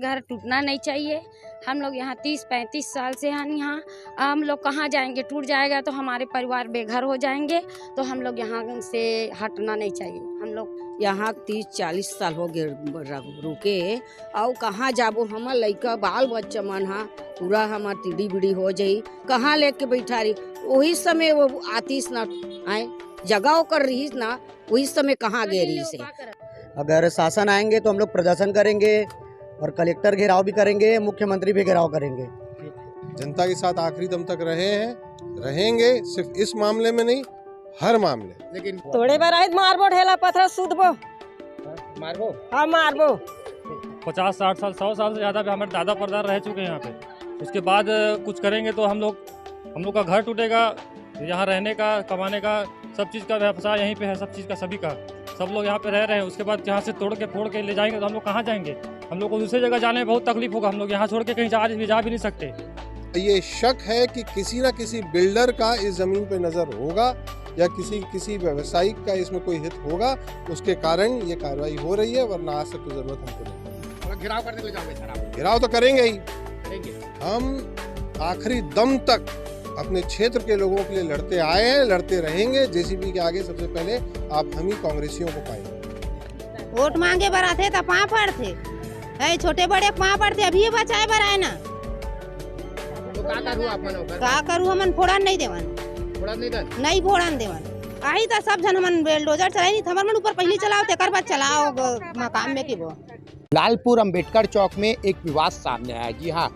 घर टूटना नहीं चाहिए। हम लोग यहाँ 30-35 साल से हैं यहाँ। हम लोग कहाँ जाएंगे? टूट जाएगा तो हमारे परिवार बेघर हो जाएंगे। तो हम लोग यहाँ से हटना नहीं चाहिए। हम लोग यहाँ 30-40 साल हो गए रुके और कहाँ जाबो? हमार लइका बाल बच्चा मन हा पूरा हमार टीडी बीड़ी हो जाई। कहाँ लेके बैठा रही? वही समय वो आतीस ना आए जगह ओकर रही ना, वही समय कहाँ गए रही से। अगर शासन आएंगे तो हम लोग प्रदर्शन करेंगे और कलेक्टर घेराव भी करेंगे, मुख्यमंत्री भी घेराव करेंगे। जनता के साथ आखिरी दम तक रहे हैं, रहेंगे, सिर्फ इस मामले में नहीं, हर मामले। लेकिन थोड़े बार आए मारबो ढेला पत्थर सूदबो मारबो। हाँ मारबो। 50, 60 साल, 100 साल से ज़्यादा भी हमारे दादा परदादा रह चुके हैं यहाँ पे। उसके बाद कुछ करेंगे तो हम लोग का घर टूटेगा। यहाँ रहने का, कमाने का, सब चीज़ का व्यवसाय यहीं पे है, सब चीज़ का, सभी का। सब लोग यहाँ पे रह रहे हैं। उसके बाद यहाँ से तोड़ के फोड़ के ले जाएंगे तो हम लोग कहाँ जाएंगे? हम लोग को दूसरी जगह जाने में बहुत तकलीफ होगा। हम लोग यहाँ छोड़ के कहीं जा भी नहीं सकते। ये शक है कि किसी न किसी बिल्डर का इस जमीन पे नजर होगा या किसी व्यवसायिक का इसमें कोई हित होगा, उसके कारण ये कार्रवाई हो रही है, वरना आज तक तो जरूरत हमको नहीं। घेराव करने के लिए जाओगे सर? घेराव तो करेंगे ही। हम आखिरी दम तक अपने क्षेत्र के लोगों के लिए लड़ते आए हैं, लड़ते रहेंगे। जेसीबी के आगे सबसे पहले आप हम ही कांग्रेसियों को पाएंगे। वोट मांगे बर आते तो पाँव पड़ते, छोटे बड़े पाँव पड़ते, अभी बचाए बर आए ना। तो का करूँ आप मन? का करूँ? हमन फोड़न नहीं देवन, नहीं फोड़न देवन। आई तो सब जन हमन बेलडोजर चलाई नहीं, हमन ऊपर पहले चलाओ तेकर बाद चलाओ मकान में की वो। लालपुर अंबेडकर चौक में एक विवाद सामने आया। जी हाँ,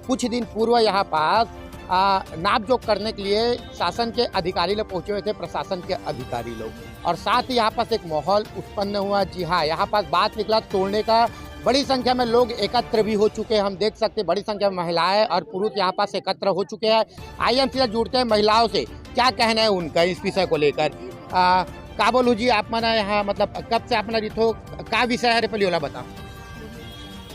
कुछ दिन पूर्व यहाँ पास नापजोख करने के लिए शासन के अधिकारी लोग पहुंचे हुए थे, प्रशासन के अधिकारी लोग, और साथ ही यहाँ पास एक माहौल उत्पन्न हुआ। जी हाँ, यहाँ पास बात निकला तोड़ने का। बड़ी संख्या में लोग एकत्र भी हो चुके हैं। हम देख सकते हैं बड़ी संख्या में महिलाएं और पुरुष यहाँ पास एकत्र हो चुके हैं। आइए हम सीधा जुड़ते हैं महिलाओं से, क्या कहना है उनका इस विषय को लेकर। का बोलू जी, आप मना यहाँ मतलब कब से अपना रिथो का विषय है? पहले वाला बताओ।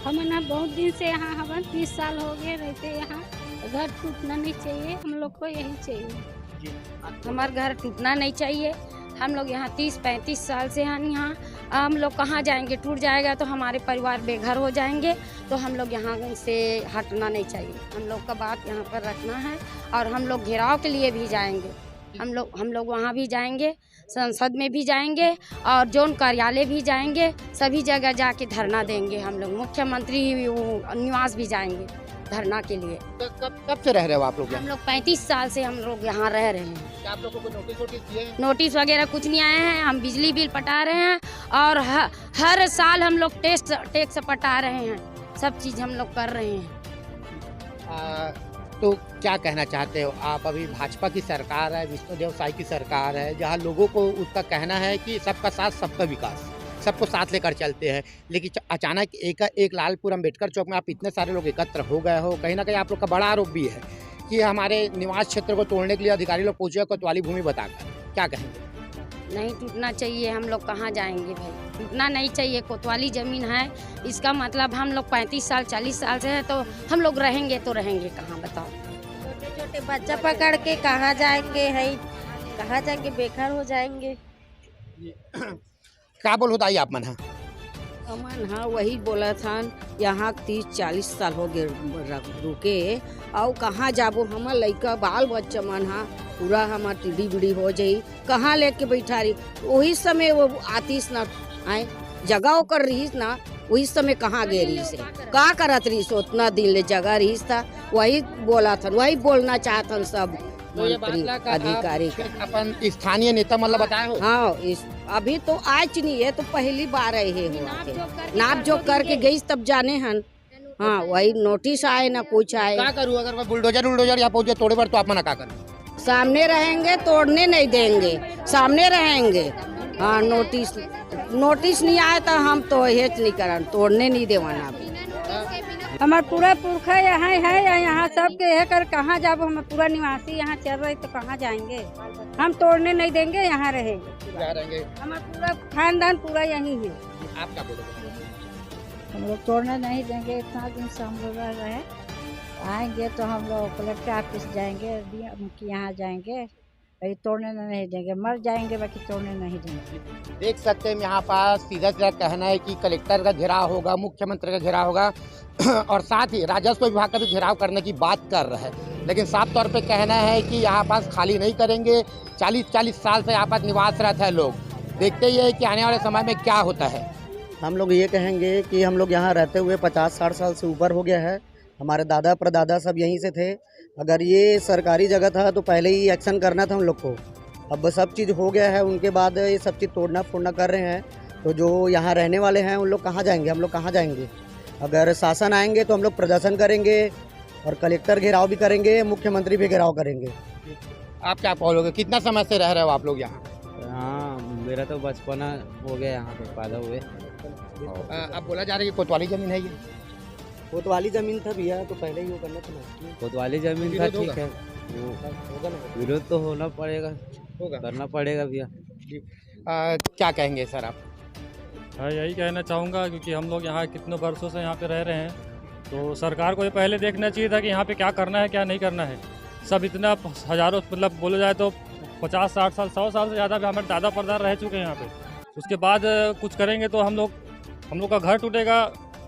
हम ना बहुत दिन से यहाँ, हम 30 साल हो गए रहते यहाँ। घर टूटना नहीं चाहिए, हम लोग को यही चाहिए। हमारा घर टूटना नहीं चाहिए। हम लोग यहाँ 30-35 साल से हैं यहाँ। हम लोग कहाँ जाएंगे? टूट जाएगा तो हमारे परिवार बेघर हो जाएंगे। तो हम लोग यहाँ से हटना नहीं चाहिए। हम लोग का बात यहाँ पर रखना है और हम लोग घेराव के लिए भी जाएंगे। हम लोग वहाँ भी जाएंगे, संसद में भी जाएंगे और जोन कार्यालय भी जाएंगे। सभी जगह जाके धरना देंगे। हम लोग मुख्यमंत्री निवास भी जाएंगे धरना के लिए। कब से रह रहे हो आप लोग? हम लोग 35 साल से हम लोग यहाँ रह रहे हैं। क्या आप लोगों को नोटिस दिए हैं? नोटिस वगैरह कुछ नहीं आए हैं। हम बिजली बिल पटा रहे हैं और हर साल हम लोग टैक्स पटा रहे हैं। सब चीज़ हम लोग कर रहे हैं। तो क्या कहना चाहते हो आप? अभी भाजपा की सरकार है, विष्णुदेव साई की सरकार है, जहाँ लोगों को उसका कहना है कि सबका साथ सबका विकास, सबको साथ लेकर चलते हैं। लेकिन अचानक एक लालपुर अंबेडकर चौक में आप इतने सारे लोग एकत्र हो गए हो, कहीं ना कहीं आप लोग का बड़ा आरोप भी है कि हमारे निवास क्षेत्र को तोड़ने के लिए अधिकारी लोग पहुंचे कोतवाली भूमि बताकर। क्या कहेंगे? नहीं टूटना चाहिए। हम लोग कहाँ जाएंगे भाई? टूटना नहीं चाहिए। कोतवाली ज़मीन है, इसका मतलब हम लोग 35 साल 40 साल से हैं, तो हम लोग रहेंगे तो रहेंगे कहाँ बताओ? छोटे छोटे बच्चा पकड़ के कहाँ जाएंगे? है कहाँ जाएंगे? बेघर हो जाएंगे। क्या बोल होता है आप मन? अमन हाँ वही बोला था, यहाँ 30-40 साल हो गए रुके और कहाँ जाबो? हमार लइका बाल बच्चा मन हा पूरा हमार टीडी बीड़ी हो जाई। कहाँ लेके बैठा रही? वही समय वो आतीस ना आए जगह ओकर रही ना, वही समय कहाँ गए रही से। का करत रही से? उतना दिन ले जगह रही था, वही बोला था, वही बोलना चाहतन सब मंत्री अधिकारी का। अपन स्थानीय नेता मतलब बताए हो? हाँ, अभी तो आज नहीं है, तो पहली बार आए है नाप जोख करके गई तब जाने हन। हाँ, वही नोटिस आए ना कुछ आए। क्या करूँ अगर मैं बुलडोजर यहाँ पहुँचे तोड़े पर, तो आप मना क्या करें? सामने रहेंगे, तोड़ने नहीं देंगे, सामने रहेंगे। हाँ, नोटिस नहीं आए तो हम तो हेच नहीं करन, तोड़ने नहीं देवाना। हमार पूरा पुरखा यहाँ है, यहाँ सबके है कर कहाँ जाबो? हम पूरा निवासी यहाँ चल रहे तो कहाँ जाएंगे? हम तोड़ने नहीं देंगे, यहाँ रहेंगे। हमारा पूरा खानदान पूरा यहीं है। आप क्या बोलोगे? हम लोग तोड़ने नहीं देंगे। इतना दिन से हम लोग रह रहे हैं, आएंगे तो हम लोग कलेक्टर ऑफिस जाएंगे, यहाँ जाएंगे, कहीं तोड़ने नहीं देंगे, मर जाएंगे बाकी तोड़ने नहीं देंगे। देख सकते हैं यहाँ पास सीधा सीधा कहना है कि कलेक्टर का घेराव होगा, मुख्यमंत्री का घेराव होगा और साथ ही राजस्व विभाग का भी घेराव करने की बात कर रहा है। लेकिन साफ तौर पे कहना है कि यहाँ पास खाली नहीं करेंगे। 40-40 साल से यहाँ पास निवास रहता है लोग। देखते ही है कि आने वाले समय में क्या होता है। हम लोग ये कहेंगे कि हम लोग यहाँ रहते हुए 50-60 साल से ऊपर हो गया है। हमारे दादा परदादा सब यहीं से थे। अगर ये सरकारी जगह था तो पहले ही एक्शन करना था हम लोग को। अब सब चीज़ हो गया है, उनके बाद ये सब चीज़ तोड़ना फोड़ना कर रहे हैं। तो जो यहाँ रहने वाले हैं उन लोग कहाँ जाएंगे, हम लोग कहाँ जाएंगे। अगर शासन आएंगे तो हम लोग प्रदर्शन करेंगे और कलेक्टर घेराव भी करेंगे, मुख्यमंत्री भी घेराव करेंगे। आप क्या बोलोगे, कितना समय से रह रहे हो आप लोग यहाँ? हाँ, मेरा तो बचपना हो गया यहाँ पे पैदा हुए। अब बोला जा रहा है कि कोतवाली जमीन है ये। कोतवाली जमीन था भैया, तो पहले ही वो करना था ना। कोतवाली जमीन था, ठीक है, विरोध तो होना पड़ेगा, करना पड़ेगा भैया। क्या कहेंगे सर आप? हाँ, यही कहना चाहूँगा क्योंकि हम लोग यहाँ कितने वर्षों से यहाँ पे रह रहे हैं, तो सरकार को ये पहले देखना चाहिए था कि यहाँ पे क्या करना है क्या नहीं करना है। सब इतना हज़ारों मतलब बोला जाए तो 50-60 साल 100 साल से ज़्यादा भी हमारे दादा परदादा रह चुके हैं यहाँ पे। उसके बाद कुछ करेंगे तो हम लोग का घर टूटेगा।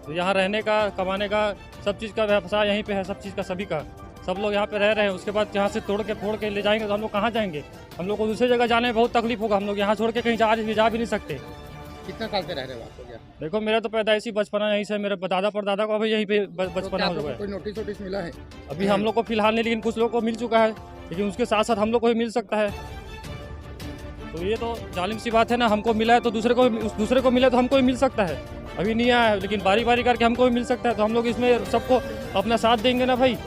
यहाँ रहने का कमाने का सब चीज़ का व्यवसाय यहीं पे है, सब चीज़ का सभी का। सब लोग यहाँ पे रह रहे हैं। उसके बाद यहाँ से तोड़ के फोड़ के ले जाएंगे तो हम लोग कहाँ जाएंगे। हम लोग को दूसरी जगह जाने में बहुत तकलीफ होगा। हम लोग यहाँ छोड़ के कहीं जा भी नहीं सकते। कितना साल से रह रहे हो आप लोग? देखो, मेरा तो पैदाइशी बचपना यहीं से, मेरे दादा परदादा को अभी यहीं पे बचपना हो गया। कोई नोटिस मिला है? अभी हम लोग को फिलहाल नहीं, लेकिन कुछ लोगों को मिल चुका है, लेकिन उसके साथ साथ हम लोग को भी मिल सकता है। तो ये तो जालिम सी बात है ना। हमको मिला है तो दूसरे को मिला तो हमको भी मिल सकता है। अभी नहीं आया है, लेकिन बारी बारी करके हमको भी मिल सकता है। तो हम लोग इसमें सबको अपना साथ देंगे ना भाई।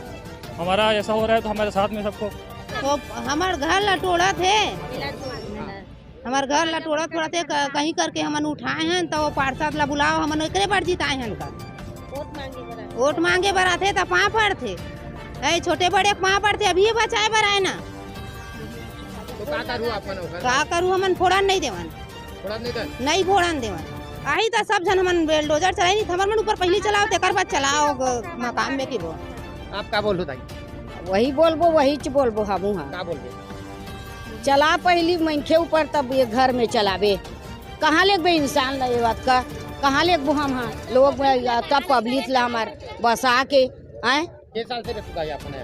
हमारा ऐसा हो रहा है तो हमारे साथ में सबको। तो हमार घर लटोड़ा थे, हमार घर लटोड़ा थोड़ा थे, कहीं करके हमन उठाए हैं तो वो पार्षद ला बुलाओ, हमन एकरे बार जिताए हैं। वोट मांगे बर आते तो पाँ पर थे, छोटे बड़े पाँ पर थे, अभी बचाए बर आए ना। तो का करूँ हमन फोड़न नहीं देवन, नहीं फोड़न देवन। आई तो सब जन हमन बेलडोजर चलाई नहीं, हमर मन ऊपर पहले चलाओ तेकर बाद चलाओ मकान में की। आप क्या बोल रहे? वही बोलबो, वही बोलबो। हमू क्या बोलबे? चला पहली मनखे ऊपर तब ये घर में चलावे। कहाँ लेबे इंसान ला ये बात का, कहाँ लेबो हम। हाँ लोग तब पब्लिक ला हमार बसा के आए। कितने साल से रहता है अपने?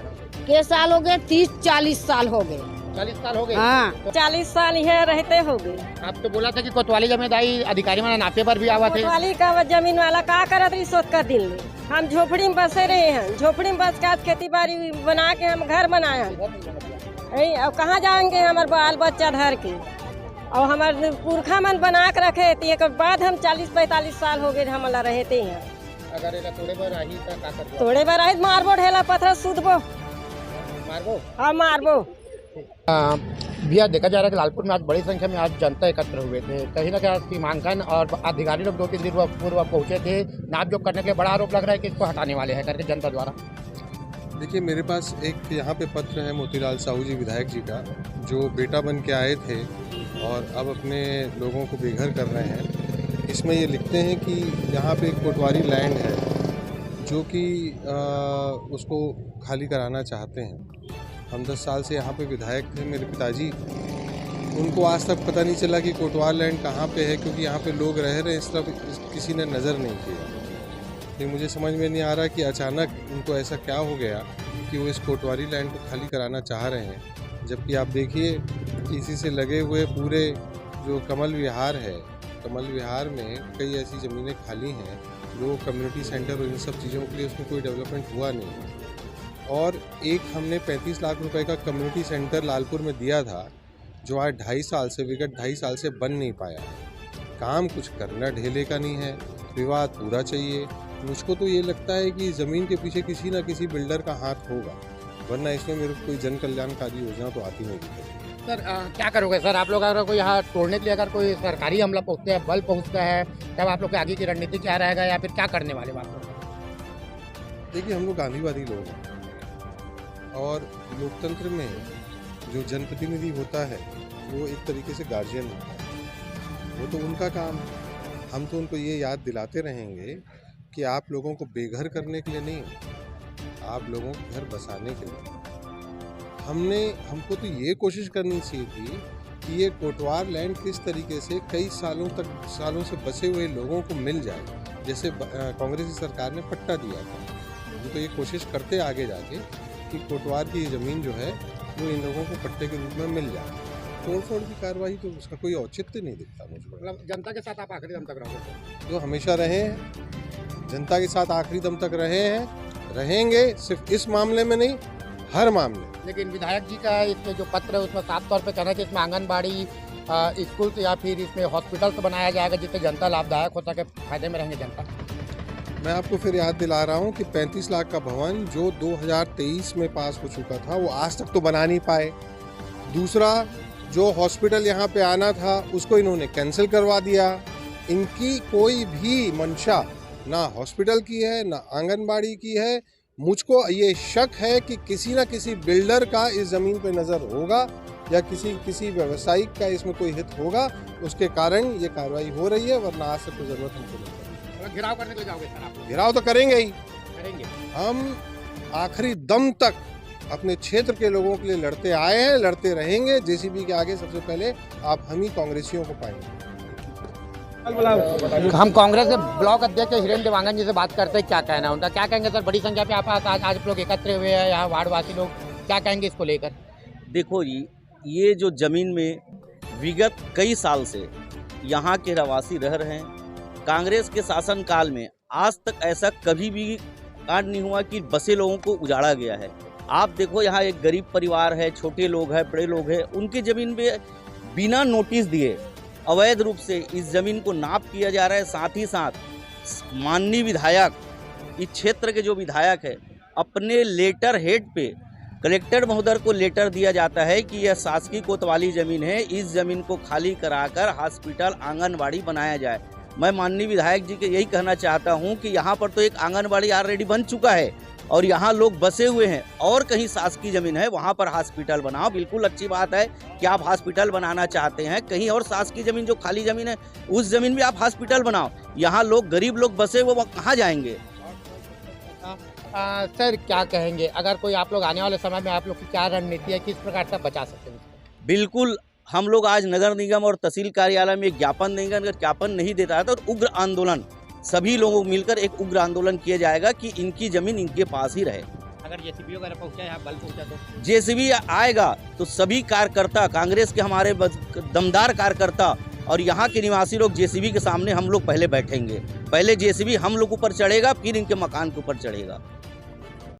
के साल हो गए? 30-40 साल हो गए। 40 साल हो गए? हाँ, 40 साल यहाँ रहते हो गए। आप तो बोला था कि कोतवाली जमींदारी अधिकारी वाला नापे पर भी आवा थे। कोतवाली का जमीन वाला का करत रही सोच कर दिन में। हम झोपड़ी में बसे रहे हैं, झोपड़ी में बस के खेती बाड़ी बना के हम घर बनाए हैं। अब कहाँ जाएंगे हमारे बाल बच्चा धर के। और हमारे पुरखा मन बना के रखे थे, एक बाद हम 40-45 साल हो गए हमारा रहते हैं। अगर तोड़े बार आई मारबो, ढेला पत्थर सूदबो, मारबो। हाँ मारबो। भैया देखा जा रहा है कि लालपुर में आज बड़ी संख्या में आज जनता एकत्र हुए थे। कहीं ना कहीं सीमांकन और अधिकारी लोग 2-3 दिन पूर्व पहुंचे थे। नापजोख करने के बड़ा आरोप लग रहा है कि इसको हटाने वाले हैं करके जनता द्वारा। देखिए, मेरे पास एक यहाँ पे पत्र है मोतीलाल साहू जी विधायक जी का, जो बेटा बन के आए थे और अब अपने लोगों को बेघर कर रहे हैं। इसमें ये लिखते हैं कि यहाँ पे एक कोटवारी लैंड है जो कि उसको खाली कराना चाहते हैं। हम 10 साल से यहाँ पे विधायक थे, मेरे पिताजी, उनको आज तक पता नहीं चला कि कोटवार लैंड कहाँ पे है, क्योंकि यहाँ पे लोग रह रहे हैं, इस तरफ किसी ने नज़र नहीं किया। लेकिन मुझे समझ में नहीं आ रहा कि अचानक उनको ऐसा क्या हो गया कि वो इस कोटवारी लैंड को खाली कराना चाह रहे हैं। जबकि आप देखिए कि इसी से लगे हुए पूरे जो कमल विहार है, कमल विहार में कई ऐसी ज़मीनें खाली हैं, जो कम्युनिटी सेंटर और इन सब चीज़ों के लिए उसमें कोई डेवलपमेंट हुआ नहीं। और एक हमने 35 लाख रुपए का कम्युनिटी सेंटर लालपुर में दिया था, जो आज 2.5 साल से विगत 2.5 साल से बन नहीं पाया है। काम कुछ करना ढेले का नहीं है, विवाद पूरा चाहिए। मुझको तो ये लगता है कि ज़मीन के पीछे किसी ना किसी बिल्डर का हाथ होगा, वरना इसमें मेरे को कोई जन कल्याणकारी योजना तो आती नहीं दिखती। सर क्या करोगे सर आप लोग? अगर कोई यहाँ तोड़ने के लिए अगर कोई सरकारी हमला पहुँचता है, बल पहुँचता है, तब आप लोग के आगे की रणनीति क्या रहेगा या फिर क्या करने वाले बात? देखिए, हम लोग गांधीवादी लोग हैं और लोकतंत्र में जो जनप्रतिनिधि होता है वो एक तरीके से गार्जियन होता है, वो तो उनका काम है। हम तो उनको ये याद दिलाते रहेंगे कि आप लोगों को बेघर करने के लिए नहीं, आप लोगों को घर बसाने के लिए। हमको तो ये कोशिश करनी चाहिए थी कि ये कोटवार लैंड किस तरीके से कई सालों से बसे हुए लोगों को मिल जाए, जैसे कांग्रेस की सरकार ने पट्टा दिया था। हम तो ये कोशिश करते आगे जाके कि कोटवार की ज़मीन जो है वो इन लोगों को पट्टे के रूप में मिल जाए। तोड़फोड़ की कार्रवाई तो उसका कोई औचित्य नहीं दिखता मुझको। मतलब जनता के साथ आप आखिरी दम तक रहोगे? जो हमेशा रहे हैं, जनता के साथ आखिरी दम तक रहे हैं, रहेंगे, सिर्फ इस मामले में नहीं, हर मामले। लेकिन विधायक जी का इसमें जो पत्र है उसमें साफ तौर पे कहना है कि इसमें आंगनबाड़ी, स्कूल या फिर इसमें हॉस्पिटल तो बनाया जाएगा जिससे जनता लाभदायक हो सके, फायदे में रहेंगे जनता। मैं आपको फिर याद दिला रहा हूँ कि 35 लाख का भवन जो 2023 में पास हो चुका था वो आज तक तो बना नहीं पाए। दूसरा, जो हॉस्पिटल यहाँ पे आना था उसको इन्होंने कैंसिल करवा दिया। इनकी कोई भी मंशा ना हॉस्पिटल की है ना आंगनबाड़ी की है। मुझको ये शक है कि किसी ना किसी बिल्डर का इस ज़मीन पे नज़र होगा या किसी व्यवसायिक का इसमें कोई हित होगा, उसके कारण ये कार्रवाई हो रही है, वरना आज तक तो ज़रूरत हमको नहीं है। घिराव करने के लिए जाओगे सर आप? घिराव तो करेंगे ही, करेंगे। हम आखिरी दम तक अपने क्षेत्र के लोगों के लिए लड़ते आए हैं, लड़ते रहेंगे। जेसीबी के आगे सबसे पहले आप हम ही कांग्रेसियों को पाएंगे। हम कांग्रेस के ब्लॉक अध्यक्ष हिरेन देवांगन जी से बात करते हैं, क्या कहना है उनका? क्या कहेंगे सर, बड़ी संख्या पे आप आज लोग एकत्र हुए हैं यहाँ, वार्डवासी लोग, क्या कहेंगे इसको लेकर? देखो जी, ये जो ज़मीन में विगत कई साल से यहाँ के रहवासी रह रहे हैं, कांग्रेस के शासनकाल में आज तक ऐसा कभी भी कांड नहीं हुआ कि बसे लोगों को उजाड़ा गया है। आप देखो, यहाँ एक गरीब परिवार है, छोटे लोग हैं, बड़े लोग हैं, उनकी ज़मीन पे बिना नोटिस दिए अवैध रूप से इस ज़मीन को नाप किया जा रहा है। साथ ही साथ माननीय विधायक, इस क्षेत्र के जो विधायक है, अपने लेटर हेड पे कलेक्टर महोदय को लेटर दिया जाता है कि यह शासकीय कोतवाली ज़मीन है, इस ज़मीन को खाली कराकर हॉस्पिटल, आंगनबाड़ी बनाया जाए। मैं माननीय विधायक जी के यही कहना चाहता हूं कि यहाँ पर तो एक आंगनबाड़ी ऑलरेडी बन चुका है और यहाँ लोग बसे हुए हैं, और कहीं शासकीय ज़मीन है वहाँ पर हॉस्पिटल बनाओ। बिल्कुल अच्छी बात है कि आप हॉस्पिटल बनाना चाहते हैं, कहीं और शासकीय ज़मीन जो खाली ज़मीन है उस ज़मीन में आप हॉस्पिटल बनाओ। यहाँ लोग, गरीब लोग बसे हुए, वो कहाँ जाएंगे? सर क्या कहेंगे, अगर कोई आप लोग आने वाले समय में आप लोग की क्या रणनीति है, किस प्रकार से बचा सकते हैं? बिल्कुल, हम लोग आज नगर निगम और तहसील कार्यालय में एक ज्ञापन देंगे। अगर ज्ञापन नहीं देता है तो उग्र आंदोलन, सभी लोगों को मिलकर एक उग्र आंदोलन किया जाएगा कि इनकी ज़मीन इनके पास ही रहे। अगर जेसीबी वगैरह पहुंचा, यहाँ बल पहुंचा तो जेसीबी आएगा तो सभी कार्यकर्ता, कांग्रेस के हमारे दमदार कार्यकर्ता और यहाँ के निवासी लोग जेसीबी के सामने हम लोग पहले बैठेंगे। पहले जेसीबी हम लोग ऊपर चढ़ेगा, फिर इनके मकान के ऊपर चढ़ेगा।